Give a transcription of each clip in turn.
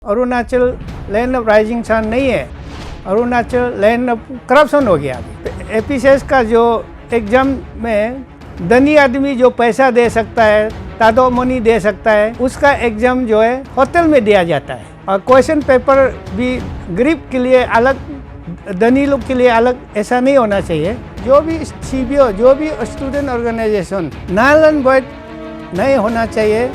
Arunachal land of rising sun नहीं है, Arunachal land of corruption हो गया। एपीसीएस का जो एग्जाम में धनी आदमी जो पैसा दे सकता है, तादो मनी दे सकता है, उसका एग्जाम जो है होटल में दिया जाता है। और क्वेश्चन पेपर भी गरीब के लिए अलग, धनी लोग के लिए अलग, ऐसा नहीं होना चाहिए। जो भी सीबीओ, जो भी student organization null and void नहीं होना चाहिए,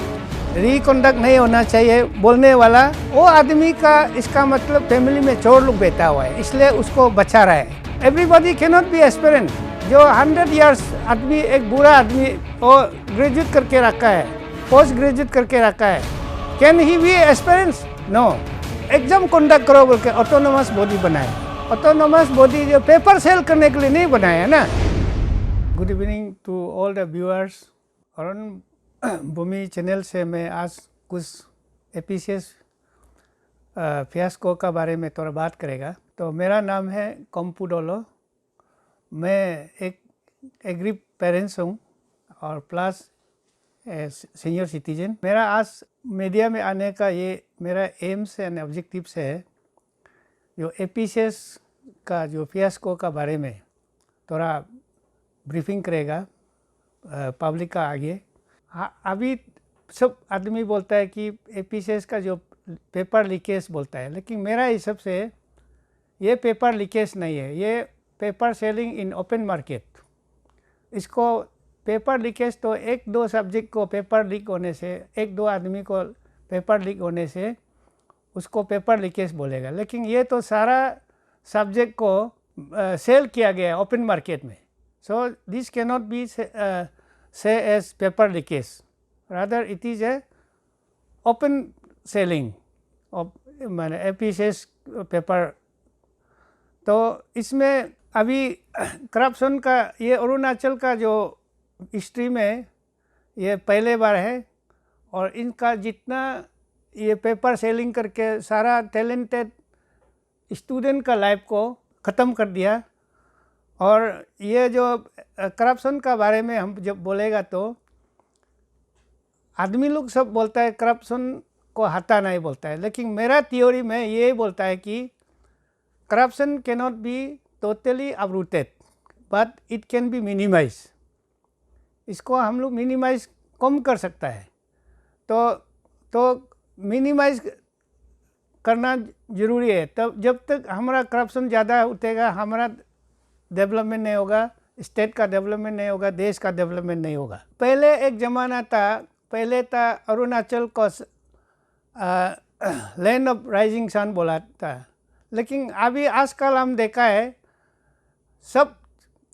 रिकॉन्डक्ट नहीं होना चाहिए बोलने वाला, वो आदमी का इसका मतलब फैमिली में चोर लोग बैठा हुआ है, इसलिए उसको बचा रहा है। Everybody can not B aspirant. जो 100 इयर्स आदमी, एक बुरा आदमी, वो ग्रेजुएट करके रखा है, पोस्ट ग्रेजुएट करके रखा है, can he be aspirants? No. Exam conduct करो बोल के ऑटोनोमस बॉडी बनाए। ऑटोनोमस बॉडी जो पेपर सेल करने के लिए नहीं बनाया है ना। Good evening to all the viewers. Arun Bhumi channel से मैं आज कुछ एपीसीएस फियास्को का बारे में थोड़ा बात करेगा। तो मेरा नाम है कंपू डोलो। मैं एक एग्री पेरेंट्स हूँ और प्लस सीनियर सिटीजन। मेरा आज मीडिया में आने का ये मेरा एम्स एंड ऑब्जेक्टिव्स है, जो एपीसीएस का जो फियास्को का बारे में थोड़ा ब्रीफिंग करेगा पब्लिक का आगे। अभी सब आदमी बोलता है कि एपीसीएस का जो पेपर लीकेज बोलता है, लेकिन मेरा हिसाब से ये पेपर लीकेज नहीं है, ये paper selling in open market. इसको पेपर लीकेज तो एक दो सब्जेक्ट को पेपर लीक होने से, एक दो आदमी को पेपर लीक होने से उसको पेपर लीकेज बोलेगा, लेकिन ये तो सारा सब्जेक्ट को सेल किया गया ओपन मार्केट में। So this can not B say as paper leakage, rather it is a open selling of माने एपीसीएस पेपर। तो इसमें अभी करप्शन का ये अरुणाचल का जो हिस्ट्री में ये पहले बार है, और इनका जितना ये पेपर सेलिंग करके सारा टैलेंटेड स्टूडेंट का लाइफ को ख़त्म कर दिया। और ये जो करप्शन का बारे में हम जब बोलेगा तो आदमी लोग सब बोलता है करप्शन को हटा नहीं बोलता है, लेकिन मेरा थ्योरी में ये बोलता है कि corruption can not be totally uprooted, but it can be minimise. इसको हम लोग मिनिमाइज कम कर सकता है। तो मिनिमाइज करना ज़रूरी है। तब जब तक हमारा करप्शन ज़्यादा उठेगा, हमारा डेवलपमेंट नहीं होगा, स्टेट का डेवलपमेंट नहीं होगा, देश का डेवलपमेंट नहीं होगा। पहले एक ज़माना था, पहले था अरुणाचल को लैंड ऑफ राइजिंग सन बोला था, लेकिन अभी आजकल हम देखा है, सब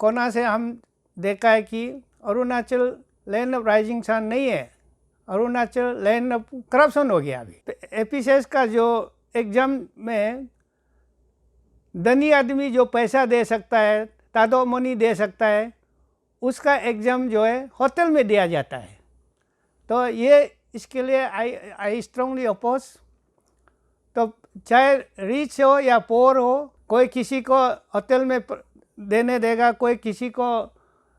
कोना से हम देखा है कि Arunachal land of rising sun नहीं है, अरुणाचल लैंड ऑफ करप्शन हो गया। अभी एपीसीएस का जो एग्जाम में धनी आदमी जो पैसा दे सकता है, तादो मनी दे सकता है, उसका एग्ज़ाम जो है होटल में दिया जाता है। तो ये इसके लिए आई स्ट्रांगली अपोज। तो चाहे रिच हो या पोर हो, कोई किसी को होटल में देने देगा, कोई किसी को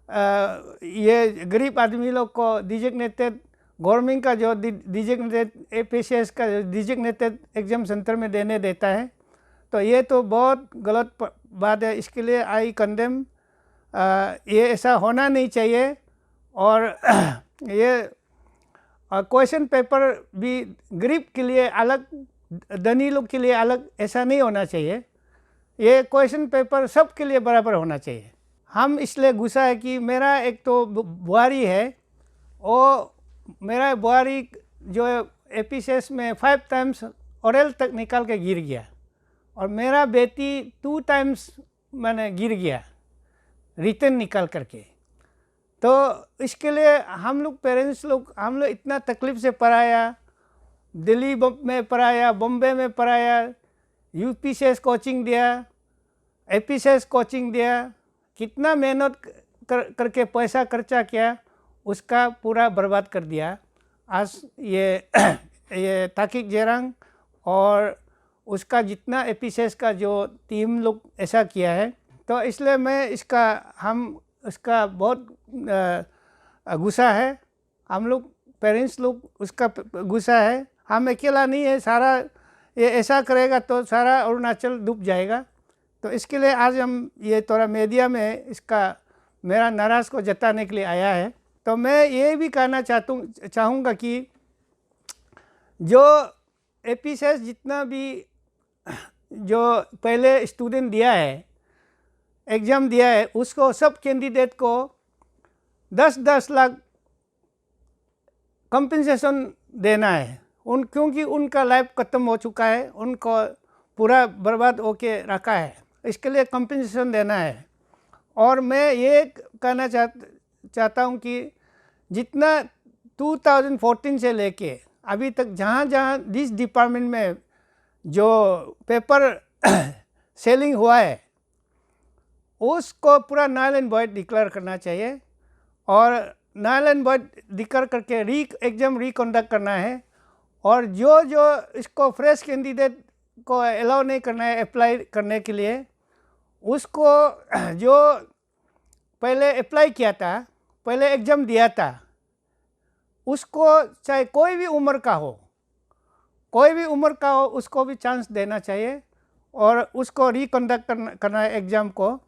ये गरीब आदमी लोग को डिजिग्नेटेड गवर्नमेंट का जो डिजिग्नेटेड एपीसीएस का जो डिजिग्नेटेड एग्जाम सेंटर में देने देता है। तो ये तो बहुत गलत बात है। इसके लिए आई कंडेम। ये ऐसा होना नहीं चाहिए। और ये क्वेश्चन पेपर भी गरीब के लिए अलग, धनी लोग के लिए अलग, ऐसा नहीं होना चाहिए। ये क्वेश्चन पेपर सब के लिए बराबर होना चाहिए। हम इसलिए गुस्सा है कि मेरा एक तो बुआरी है, वो मेरा बुआरी जो एपीसीएस में 5 टाइम्स ओरल तक निकाल के गिर गया, और मेरा बेटी 2 टाइम्स मैंने गिर गया रिटर्न निकाल करके। तो इसके लिए हम लोग पेरेंट्स लोग, हम लोग इतना तकलीफ़ से पढ़ाया, दिल्ली में पढ़ाया, बॉम्बे में पढ़ाया, यूपीसीएस कोचिंग दिया, एपीसीएस कोचिंग दिया, कितना मेहनत करके पैसा खर्चा किया, उसका पूरा बर्बाद कर दिया। आज ये ताकिक जेरंग और उसका जितना एपीसीएस का जो टीम लोग ऐसा किया है। तो इसलिए मैं इसका बहुत गुस्सा है। हम लोग पेरेंट्स लोग उसका गुस्सा है। हम अकेला नहीं है, सारा ये ऐसा करेगा तो सारा अरुणाचल डूब जाएगा। तो इसके लिए आज हम ये थोड़ा मीडिया में इसका मेरा नाराज़ को जताने के लिए आया है। तो मैं ये भी कहना चाहूँगा कि जो एपीसेस जितना भी जो पहले स्टूडेंट दिया है, एग्ज़ाम दिया है, उसको सब कैंडिडेट को 10-10 लाख कंपनसेशन देना है क्योंकि उनका लाइफ ख़त्म हो चुका है, उनको पूरा बर्बाद होके रखा है, इसके लिए कंपनसेशन देना है। और मैं ये कहना चाहता हूँ कि जितना 2014 से लेके अभी तक जहाँ जिस डिपार्टमेंट में जो पेपर सेलिंग हुआ है उसको पूरा नल एंड वॉइड डिक्लेयर करना चाहिए और नल एंड वॉइड डिक्लेयर करके एग्ज़ाम रिकंडक्ट करना है। और जो इसको फ्रेश कैंडिडेट को अलाउ नहीं करना है अप्लाई करने के लिए, उसको जो पहले अप्लाई किया था, पहले एग्ज़ाम दिया था, उसको चाहे कोई भी उम्र का हो उसको भी चांस देना चाहिए और उसको रिकंडक्ट करना है एग्ज़ाम को,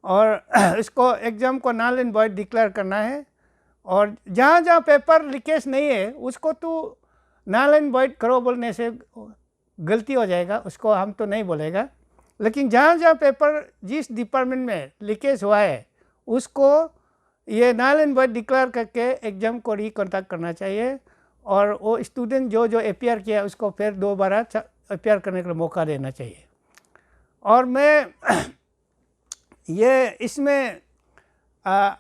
और इसको एग्ज़ाम को नल एंड वॉइड डिक्लेयर करना है। और जहाँ पेपर लीकेज नहीं है उसको तो नल एंड वॉइड करो बोलने से गलती हो जाएगा, उसको हम तो नहीं बोलेगा। लेकिन जहाँ पेपर जिस डिपार्टमेंट में लीकेज हुआ है उसको ये नल एंड वॉइड डिक्लेयर करके एग्ज़ाम को रिकंडक्ट करना चाहिए और वो स्टूडेंट जो अपीयर किया उसको फिर दोबारा अपीयर करने का मौका देना चाहिए। और मैं ये इसमें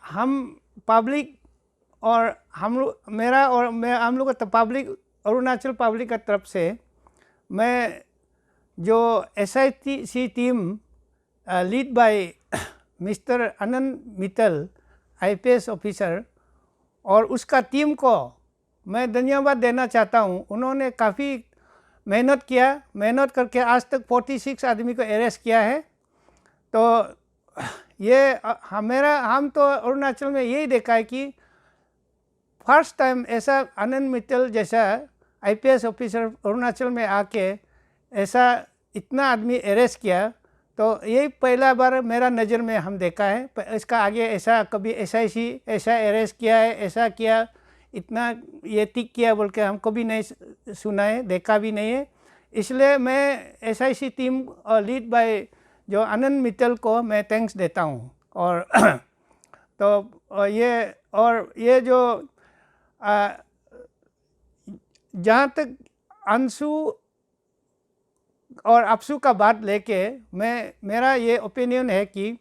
हम पब्लिक और हम लोग का पब्लिक अरुणाचल पब्लिक की तरफ से मैं जो SIC team lead by mister Anand Mittal IPS officer और उसका टीम को मैं धन्यवाद देना चाहता हूँ। उन्होंने काफ़ी मेहनत करके आज तक 46 आदमी को अरेस्ट किया है। तो ये हम तो अरुणाचल में यही देखा है कि फर्स्ट टाइम ऐसा आनंद मित्तल जैसा IPS ऑफिसर अरुणाचल में आके ऐसा इतना आदमी अरेस्ट किया, तो यही पहला बार मेरा नज़र में हम देखा है। इसका आगे ऐसा कभी SIC ऐसा अरेस्ट किया है, ऐसा किया, इतना ये टिक किया बोल के हम कभी नहीं सुना है, देखा भी नहीं है। इसलिए मैं SIC टीम लीड बाय जो आनंद मित्तल को मैं थैंक्स देता हूँ। और तो ये जो जहाँ तक अंशु और अपसू का बात लेके मेरा ये ओपिनियन है कि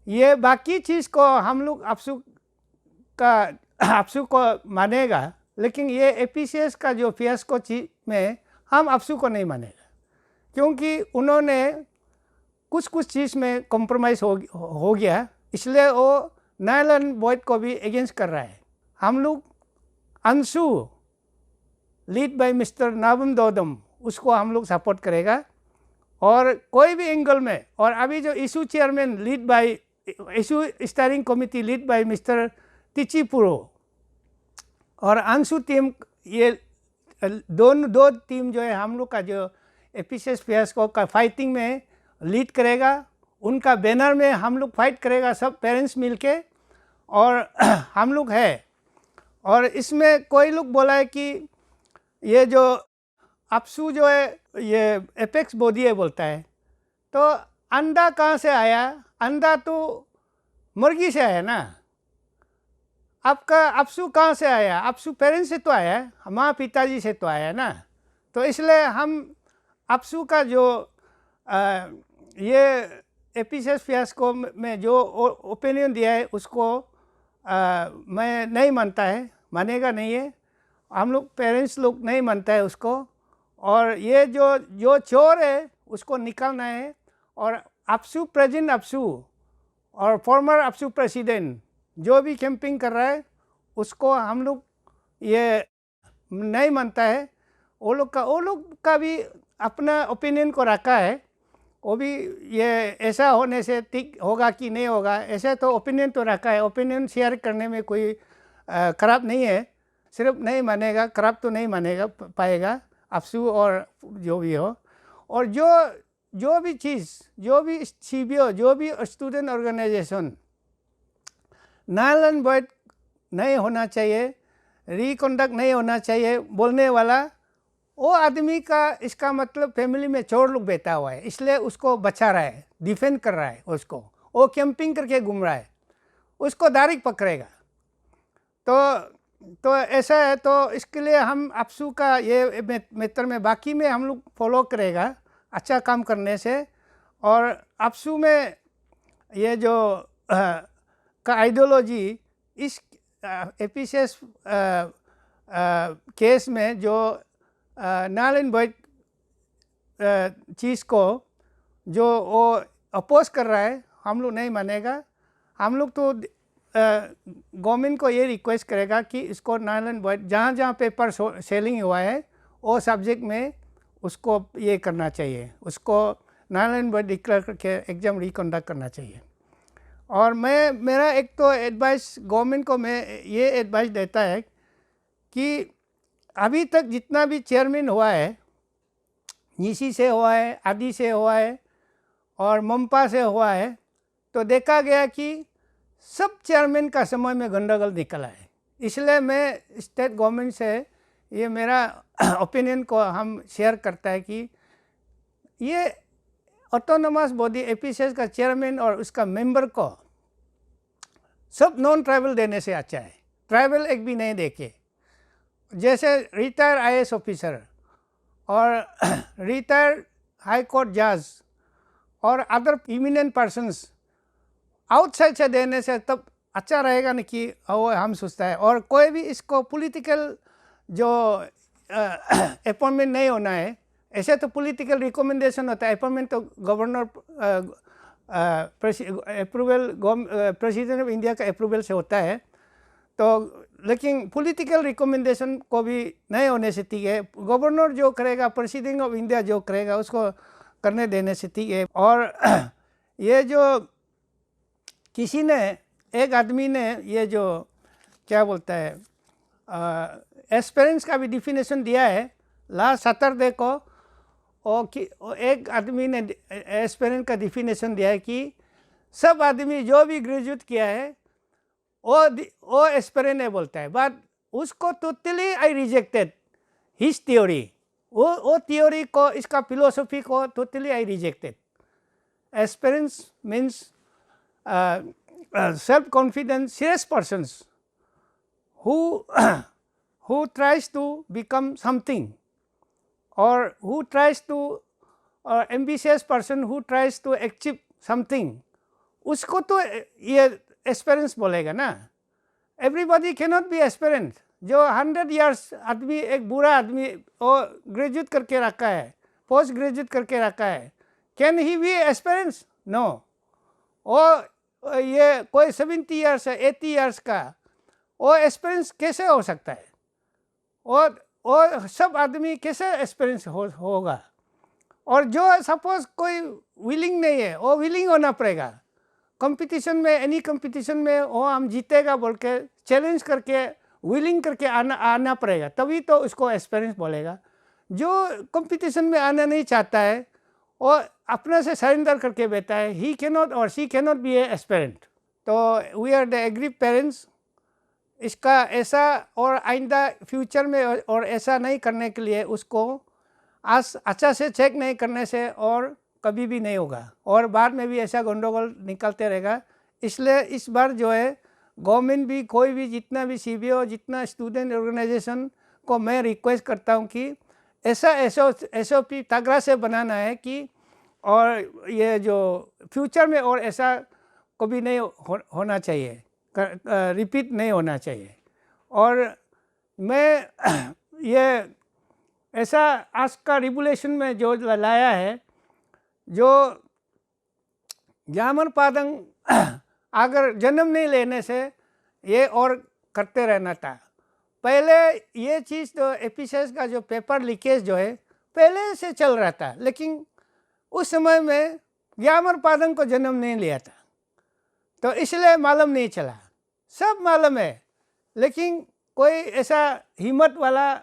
ये बाकी चीज़ को हम लोग अपसू को मानेगा, लेकिन ये APCS का जो फियास्को चीज़ में हम अपसू को नहीं मानेगा, क्योंकि उन्होंने कुछ चीज़ में कॉम्प्रोमाइज़ हो गया, इसलिए वो नल एंड वॉइड को भी अगेंस्ट कर रहा है। हम लोग Anshu lead by mister Nabam Dodum उसको हम लोग सपोर्ट करेगा और कोई भी एंगल में। और अभी जो issue chairman lead by issue steering committee lead by mister Tichipuro और अंशु टीम, ये दो टीम जो है हम लोग का जो APCS फियास्को का फाइटिंग में लीड करेगा, उनका बैनर में हम लोग फाइट करेगा सब पेरेंट्स मिलके। और हम लोग है, और इसमें कोई लोग बोला है कि ये जो अपसू जो है ये एपेक्स बॉडी है बोलता है, तो अंडा कहाँ से आया? अंडा तो मुर्गी से आया ना। आपका अपसू कहाँ से आया? अपसू पेरेंट्स से तो आया, माँ पिताजी से तो आया ना। तो इसलिए हम अपसू का जो ये APCS फियास्को में जो ओपिनियन दिया है उसको मैं नहीं मानेगा नहीं है, हम लोग पेरेंट्स लोग नहीं मानता है उसको। और ये जो चोर है उसको निकालना है। और अपसू प्रेजेंट अपसू और फॉर्मर अपसू प्रेसिडेंट जो भी कैंपिंग कर रहा है उसको हम लोग ये नहीं मानता है। वो लोग का भी अपना ओपिनियन को रखा है, वो भी ये ऐसा होने से ठीक होगा कि नहीं होगा, ऐसे तो ओपिनियन तो रखा है। ओपिनियन शेयर करने में कोई ख़राब नहीं है, सिर्फ नहीं मानेगा, खराब तो नहीं मानेगा पाएगा। अपसू और जो भी हो, और जो भी चीज़, जो भी CBO, जो भी student organization null and void नहीं होना चाहिए, रिकंडक्ट नहीं होना चाहिए बोलने वाला, वो आदमी का इसका मतलब फैमिली में चोर लोग बैठा हुआ है, इसलिए उसको बचा रहा है, डिफेंड कर रहा है उसको, वो कैंपिंग करके घूम रहा है, उसको डायरेक्ट पकड़ेगा। तो ऐसा है, तो इसके लिए हम अपसू का ये मेथड में बाकी में हम लोग फॉलो करेगा अच्छा काम करने से। और अपसू में ये जो का आइडियोलॉजी इस एपीसीएस केस में जो नल एंड वॉइड चीज़ को जो वो अपोज कर रहा है, हम लोग नहीं मानेगा। हम लोग तो गवर्नमेंट को ये रिक्वेस्ट करेगा कि इसको नल एंड वॉइड जहाँ जहाँ पेपर सेलिंग हुआ है वो सब्जेक्ट में उसको ये करना चाहिए, उसको नल एंड वॉइड डिक्लेयर करके एग्ज़ाम रिकंडक्ट करना चाहिए। और मेरा एक तो एडवाइस गवर्नमेंट को मैं ये एडवाइस देता है कि अभी तक जितना भी चेयरमैन हुआ है, नीसी से हुआ है, आदि से हुआ है और मम्पा से हुआ है, तो देखा गया कि सब चेयरमैन का समय में गंडगोल निकला है। इसलिए मैं स्टेट गवर्नमेंट से ये मेरा ओपिनियन को हम शेयर करता है कि ये ऑटोनोमस बॉडी एपीसीएस का चेयरमैन और उसका मेंबर को सब नॉन ट्राइबल देने से अच्छा है, ट्राइबल एक भी नहीं देखे। जैसे रिटायर IAS ऑफिसर और रिटायर हाई कोर्ट जज और अदर इमिनेंट पर्सन्स आउटसाइड से देने से तब अच्छा रहेगा ना कि वो हम सोचता है। और कोई भी इसको पॉलिटिकल जो अपॉइंटमेंट नहीं होना है, ऐसे तो पॉलिटिकल रिकमेंडेशन होता है, अपॉइंटमेंट तो governor approval president of India का अप्रूवल से होता है। तो लेकिन पॉलिटिकल रिकमेंडेशन को भी नहीं होने से ठीक है, गवर्नर जो करेगा, प्रेसिडेंट ऑफ इंडिया जो करेगा उसको करने देने से ठीक है। और ये जो किसी ने, एक आदमी ने ये जो क्या बोलता है एस्पेरेंस का भी डिफिनेशन दिया है लास्ट सैटरडे को, और कि एक आदमी ने एस्पेरेंस का डिफिनेशन दिया है कि सब आदमी जो भी ग्रेजुएट किया है वो एस्पेरेंट है बोलता है, बट उसको totally I rejected his theory, वो थियोरी को, इसका फिलोसफी को totally I rejected. एस्पेरेंस means self-confident, serious persons who tries to become something, or who tries to, or ambitious person who tries to achieve something, उसको तो ये एस्पेरेंस बोलेगा ना। Everybody cannot be aspirant. जो 100 years आदमी, एक बुरा आदमी वो ग्रेजुएट करके रखा है, पोस्ट ग्रेजुएट करके रखा है, can he be aspirants? No. वो ये कोई 70 years है, 80 years का, वो एक्सपीरियंस कैसे हो सकता है? वो सब आदमी कैसे एक्सपीरियंस होगा? और जो सपोज कोई विलिंग नहीं है, वो विलिंग होना पड़ेगा। कंपटीशन में, एनी कंपटीशन में वो हम जीतेगा बोल के चैलेंज करके विलिंग करके आना पड़ेगा, तभी तो उसको एक्सपीरियंस बोलेगा। जो कंपटीशन में आना नहीं चाहता है, वो अपने से सरेंडर करके बैठा है, ही कैनॉट और she cannot be a aspirant. तो we are the aggrieved parents, इसका ऐसा और आइंदा फ्यूचर में और ऐसा नहीं करने के लिए उसको आज अच्छा से चेक नहीं करने से और कभी भी नहीं होगा, और बाद में भी ऐसा गंडगोल निकलते रहेगा। इसलिए इस बार जो है गवर्नमेंट भी, कोई भी, जितना भी CBO, जितना स्टूडेंट ऑर्गेनाइजेशन को मैं रिक्वेस्ट करता हूँ कि ऐसा SOP तगड़ा से बनाना है कि, और ये जो फ्यूचर में और ऐसा कभी नहीं होना चाहिए, रिपीट नहीं होना चाहिए। और मैं ये ऐसा आज का रेगुलेशन में जो लाया है, जो जामर पादंग अगर जन्म नहीं लेने से ये और करते रहना था। पहले ये चीज़ तो एपीसीएस का जो पेपर लीकेज जो है पहले से चल रहा था, लेकिन उस समय में जामर पादंग को जन्म नहीं लिया था, तो इसलिए मालूम नहीं चला। सब मालूम है, लेकिन कोई ऐसा हिम्मत वाला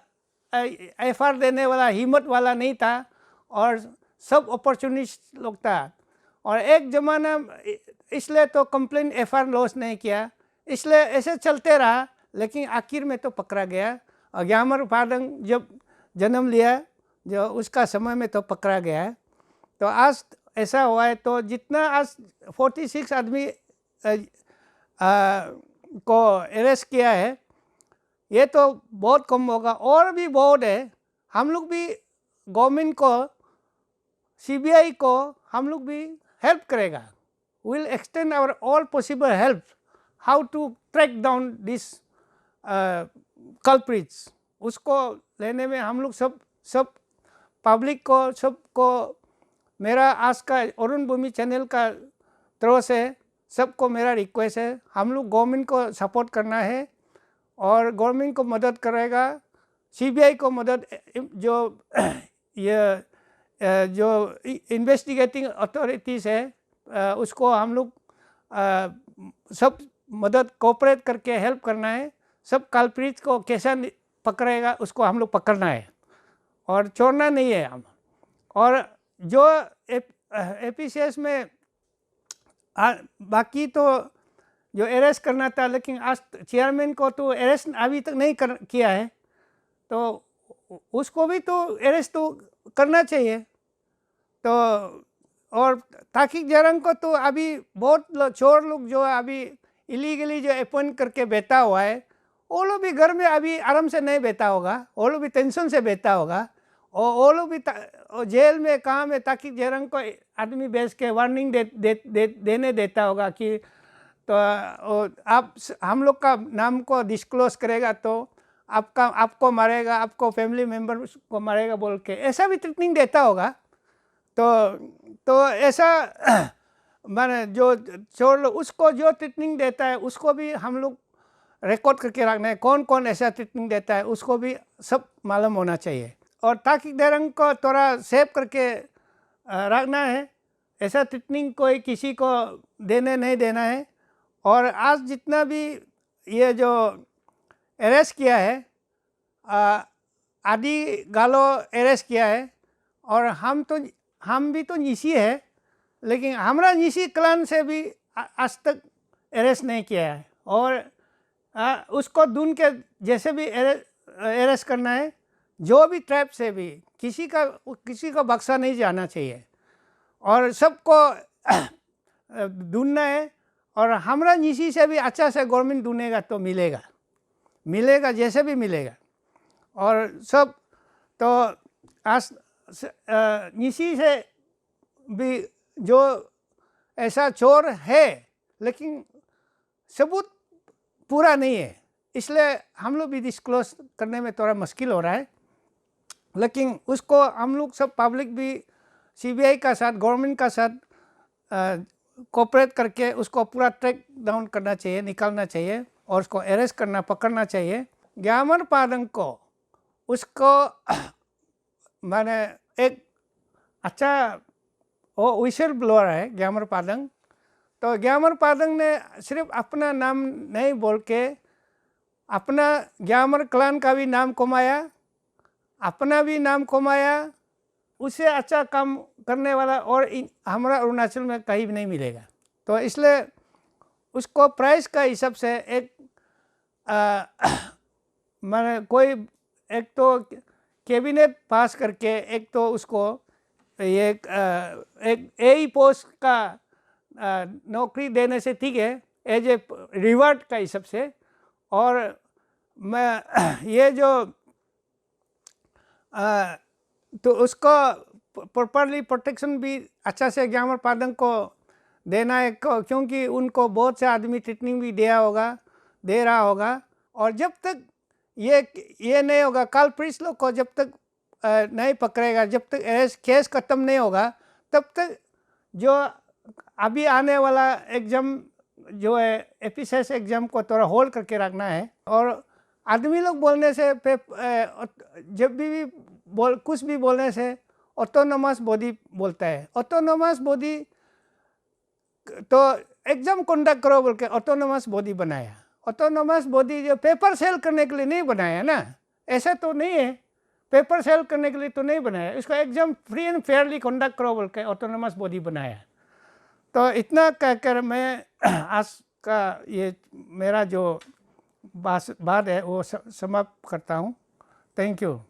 एफआर देने वाला हिम्मत वाला नहीं था और सब अपॉर्चुनिस्ट लोग था। और एक ज़माना इसलिए तो कंप्लेन एफआर लॉस नहीं किया, इसलिए ऐसे चलते रहा, लेकिन आखिर में तो पकड़ा गया। और ग्यामर पादंग जब जन्म लिया जो उसका समय में तो पकड़ा गया है। तो आज ऐसा हुआ है, तो जितना आज 46 आदमी को अरेस्ट किया है ये तो बहुत कम होगा, और भी बहुत है। हम लोग भी गवर्नमेंट को, सीबीआई को हम लोग भी हेल्प करेगा। Will extend our all possible help how to track down this culprits. उसको लेने में हम लोग सब पब्लिक को, सबको, मेरा आज का अरुण भूमि चैनल का तरफ से सबको मेरा रिक्वेस्ट है, हम लोग गवर्नमेंट को सपोर्ट करना है और गवर्नमेंट को मदद करेगा। सीबीआई को मदद, जो ये जो इन्वेस्टिगेटिंग अथॉरिटीज़ है उसको हम लोग सब मदद कोऑपरेट करके हेल्प करना है। सब कल्प्रिट को कैसा पकड़ेगा उसको हम लोग पकड़ना है और छोड़ना नहीं है हम। और जो एपीसीएस में बाकी तो जो अरेस्ट करना था, लेकिन आज चेयरमैन को तो अरेस्ट अभी तक नहीं किया है, तो उसको भी तो अरेस्ट तो करना चाहिए। तो और ताकिक जरंग को तो अभी बहुत चोर लोग जो अभी इलीगली जो अपॉइंट करके बैठा हुआ है, वो लोग भी घर में अभी आराम से नहीं बैठा होगा, वो लोग भी टेंशन से बैठा होगा, और वो लोग भी जेल में कहाँ में ताकिक जरंग को आदमी बेच के वार्निंग देने देता होगा कि तो आप हम लोग का नाम को डिस्क्लोज करेगा तो आपको मारेगा, आपको फैमिली मेम्बर को मारेगा बोल के ऐसा भी ट्रीटमेंट देता होगा। तो ऐसा माने जो चोर लोग उसको जो ट्रीटमेंट देता है उसको भी हम लोग रिकॉर्ड करके रखना है, कौन कौन ऐसा ट्रीटमेंट देता है उसको भी सब मालूम होना चाहिए। और ताकिक जरंग को थोड़ा सेव करके रखना है, ऐसा ट्रीटमेंट कोई किसी को देने नहीं देना है। और आज जितना भी ये जो अरेस्ट किया है, आदि गालो अरेस्ट किया है, और हम भी तो निशी है, लेकिन हमारा निशी क्लान से भी आज तक अरेस्ट नहीं किया है। और उसको दून के जैसे भी अरेस्ट करना है, जो भी ट्रैप से भी किसी को बख्शा नहीं जाना चाहिए और सबको ढूंढना है। और हमारा निशी से भी अच्छा से गवर्नमेंट ढूंढेगा तो मिलेगा जैसे भी मिलेगा। और सब तो आज निशी से भी जो ऐसा चोर है, लेकिन सबूत पूरा नहीं है, इसलिए हम लोग भी डिस्क्लोज करने में थोड़ा मुश्किल हो रहा है। लेकिन उसको हम लोग सब पब्लिक भी सीबीआई का साथ, गवर्नमेंट का साथ कोऑपरेट करके उसको पूरा ट्रैक डाउन करना चाहिए, निकालना चाहिए और उसको अरेस्ट करना, पकड़ना चाहिए। ग्यामर पादंग को उसको माने एक अच्छा वो विशल ब्लोअर है ग्यामर पादंग। तो ग्यामर पादंग ने सिर्फ अपना नाम नहीं बोल के अपना ग्यामर क्लान का भी नाम कमाया, अपना भी नाम कमाया। उससे अच्छा काम करने वाला और हमारा अरुणाचल में कहीं भी नहीं मिलेगा। तो इसलिए उसको प्राइस का हिसाब से एक माने कोई एक तो कैबिनेट पास करके, एक तो उसको ये एक ए पोस्ट का नौकरी देने से ठीक है, एज ए रिवार्ड का हिसाब से। और मैं ये जो तो उसको प्रॉपरली प्रोटेक्शन भी अच्छा से ग्यामर पादंग को देना है, क्योंकि उनको बहुत से आदमी ट्रीटमेंट भी दे रहा होगा। और जब तक ये नहीं होगा, कल्प्रिट्स लोग को जब तक नहीं पकड़ेगा, जब तक केस ख़त्म नहीं होगा, तब तक जो अभी आने वाला एग्ज़ाम जो है एपीसीएस एग्ज़ाम को थोड़ा होल्ड करके रखना है। और आदमी लोग बोलने से जब भी कुछ भी बोलने से ऑटोनोमस बॉडी बोलता है। ऑटोनोमस बॉडी तो एग्ज़ाम कंडक्ट करो बोल के ऑटोनोमस बॉडी बनाया। ऑटोनोमस बॉडी जो पेपर सेल करने के लिए नहीं बनाया ना, ऐसा तो नहीं है। पेपर सेल करने के लिए तो नहीं बनाया, इसका exam free and Fairlie conduct करो बोल के ऑटोनोमस बॉडी बनाया। तो इतना कहकर मैं आज का ये मेरा जो बात है वो समाप्त करता हूँ। Thank you.